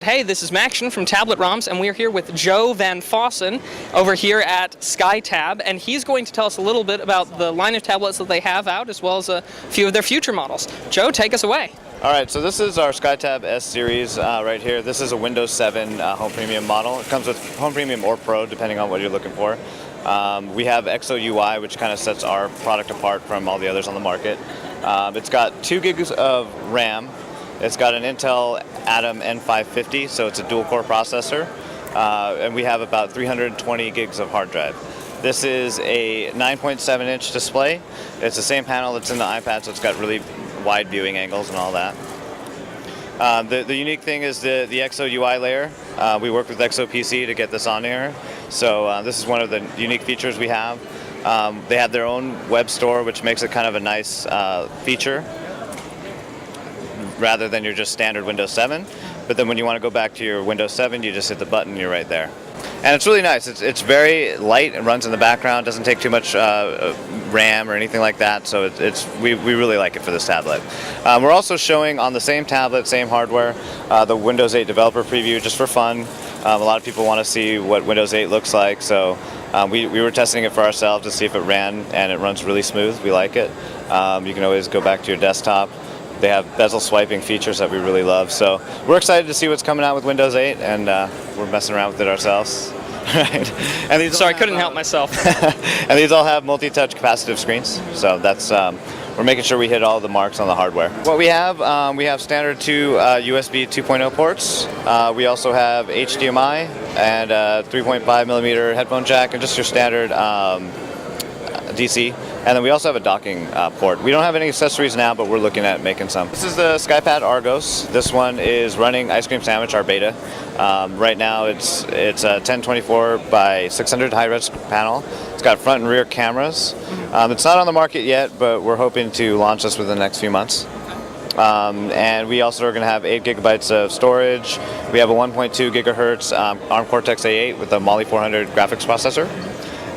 Hey, this is Macktion from Tablet ROMs, and we're here with Joe Van Fossen over here at SkyTab, and he's going to tell us a little bit about the line of tablets that they have out, as well as a few of their future models. Joe, take us away. All right, so this is our SkyTab S series right here. This is a Windows 7 Home Premium model. It comes with Home Premium or Pro, depending on what you're looking for. We have XO UI, which kind of sets our product apart from all the others on the market. It's got 2 gigs of RAM. It's got an Intel Atom N550, so it's a dual-core processor, and we have about 320 gigs of hard drive. This is a 9.7-inch display. It's the same panel that's in the iPad, so it's got really wide viewing angles and all that. The unique thing is the XO UI layer. We work with XO PC to get this on here, so this is one of the unique features we have. They have their own web store, which makes it kind of a nice feature, rather than your just standard Windows 7. But then when you want to go back to your Windows 7, you just hit the button and you're right there. And it's really nice. It's very light. It runs in the background. Doesn't take too much RAM or anything like that. So we really like it for this tablet. We're also showing on the same tablet, same hardware, the Windows 8 developer preview just for fun. A lot of people want to see what Windows 8 looks like. So we were testing it for ourselves to see if it ran, and it runs really smooth. We like it. You can always go back to your desktop. They have bezel swiping features that we really love. So we're excited to see what's coming out with Windows 8, and we're messing around with it ourselves. Right. And these Sorry, I couldn't help myself. And these all have multi-touch capacitive screens. So that's we're making sure we hit all the marks on the hardware. What we have standard 2 USB 2.0 ports. We also have HDMI and 3.5 millimeter headphone jack, and just your standard DC. And then we also have a docking port. We don't have any accessories now, but we're looking at making some. This is the Skypad Argos. This one is running Ice Cream Sandwich, our beta. Right now it's a 1024 by 600 high-res panel. It's got front and rear cameras. It's not on the market yet, but we're hoping to launch this within the next few months. And we also are going to have 8 gigabytes of storage. We have a 1.2 gigahertz ARM Cortex A8 with a Mali 400 graphics processor.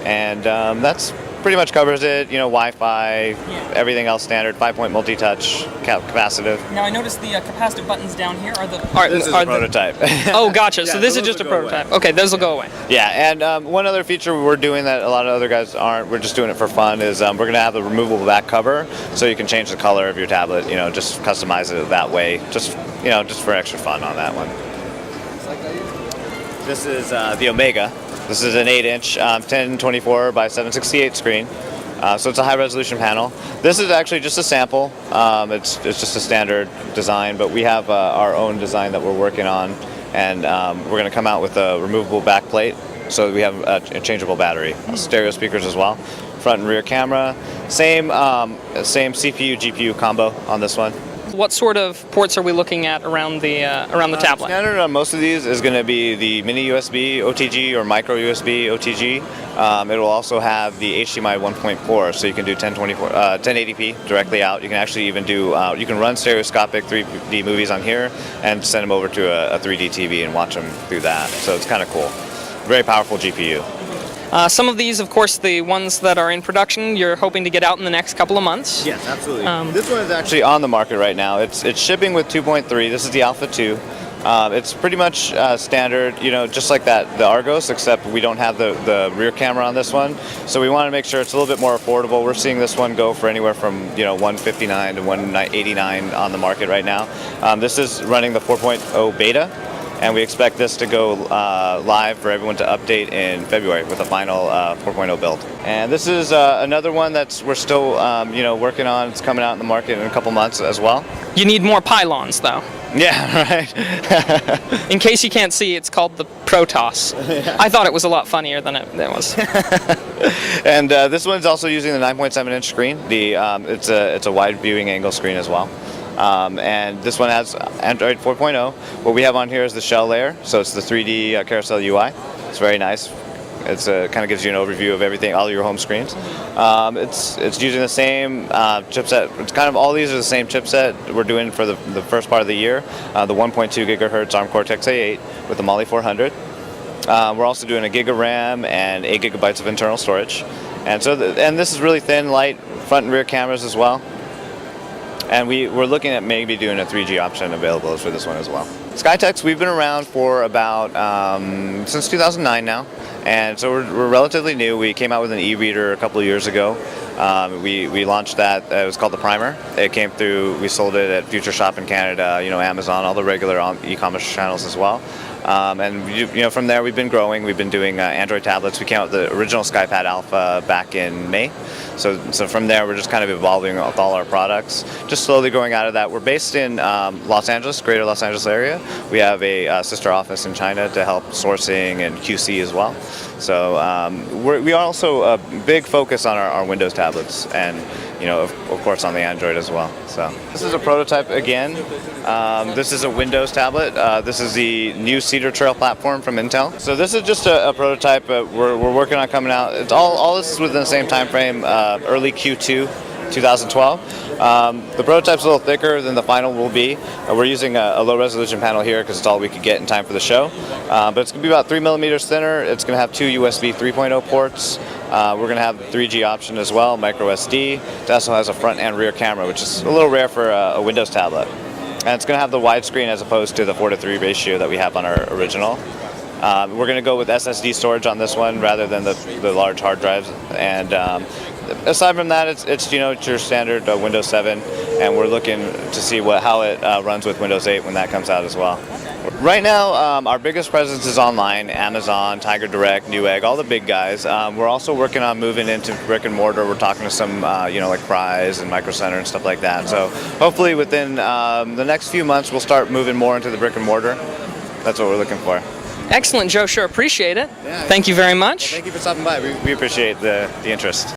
And that's pretty much covers it, you know, Wi-Fi, everything else standard, 5-point multi-touch, capacitive. Now I noticed the capacitive buttons down here are the... This is a prototype. Oh, gotcha. Yeah, so this is just a prototype. Okay, those will go away. Yeah, and one other feature we're doing that a lot of other guys aren't, we're just doing it for fun, is we're going to have the removable back cover, so you can change the color of your tablet, you know, just customize it that way, just for extra fun on that one. This is the Omega. This is an 8-inch 1024 by 768 screen, so it's a high-resolution panel. This is actually just a sample. It's just a standard design, but we have our own design that we're working on, and we're going to come out with a removable back plate, so we have a changeable battery, stereo speakers as well, front and rear camera, same CPU GPU combo on this one. What sort of ports are we looking at around the tablet? Standard on most of these is going to be the mini USB OTG or micro USB OTG. It will also have the HDMI 1.4, so you can do 1080p directly out. You can actually even do you can run stereoscopic 3D movies on here and send them over to a 3D TV and watch them through that. So it's kind of cool. Very powerful GPU. Some of these, of course, the ones that are in production, you're hoping to get out in the next couple of months. Yes, absolutely. This one is actually on the market right now. It's shipping with 2.3. This is the Alpha 2. It's pretty much standard, you know, just like the Argos, except we don't have the rear camera on this one. So we want to make sure it's a little bit more affordable. We're seeing this one go for anywhere from, you know, $159 to $189 on the market right now. This is running the 4.0 beta. And we expect this to go live for everyone to update in February with a final 4.0 build. And this is another one we're still working on. It's coming out in the market in a couple months as well. You need more pylons, though. Yeah, right. In case you can't see, it's called the Protoss. Yeah. I thought it was a lot funnier than it was. And this one's also using the 9.7-inch screen. It's a wide viewing angle screen as well. And this one has Android 4.0. What we have on here is the shell layer, so it's the 3D carousel UI. It's very nice. It kind of gives you an overview of everything, all your home screens. It's using the same chipset. It's kind of all these are the same chipset we're doing for the first part of the year. The 1.2 gigahertz ARM Cortex A8 with the Mali 400. We're also doing a gig of RAM and 8 gigabytes of internal storage. And so this is really thin, light, front and rear cameras as well. And we're looking at maybe doing a 3G option available for this one as well. SkyTex, we've been around for about since 2009 now, and so we're relatively new. We came out with an e-reader a couple of years ago. We launched that. It was called the Primer. It came through. We sold it at Future Shop in Canada, Amazon, all the regular e-commerce channels as well. And from there we've been growing. We've been doing Android tablets. We came out with the original Skypad Alpha back in May. So from there we're just kind of evolving with all our products, just slowly growing out of that. We're based in Los Angeles, greater Los Angeles area. We have a sister office in China to help sourcing and QC as well. So we are also a big focus on our Windows tablets, and of course on the Android as well. So this is a prototype again. This is a Windows tablet. This is the new Cedar Trail platform from Intel. So this is just a prototype. We're working on coming out. It's all this is within the same time frame, early Q2 2012. The prototype's a little thicker than the final will be. We're using a low resolution panel here because it's all we could get in time for the show. But it's going to be about 3 millimeters thinner. It's going to have 2 USB 3.0 ports. We're going to have the 3G option as well, micro SD. It also has a front and rear camera, which is a little rare for a Windows tablet. And it's going to have the widescreen as opposed to the 4:3 ratio that we have on our original. We're going to go with SSD storage on this one rather than the large hard drives. And aside from that, it's your standard Windows 7, and we're looking to see how it runs with Windows 8 when that comes out as well. Right now, our biggest presence is online: Amazon, Tiger Direct, Newegg, all the big guys. We're also working on moving into brick and mortar. We're talking to some, like Fry's and Micro Center and stuff like that. So hopefully within the next few months, we'll start moving more into the brick and mortar. That's what we're looking for. Excellent, Joe. Sure appreciate it. Yeah. Thank you very much. Well, thank you for stopping by. We appreciate the interest.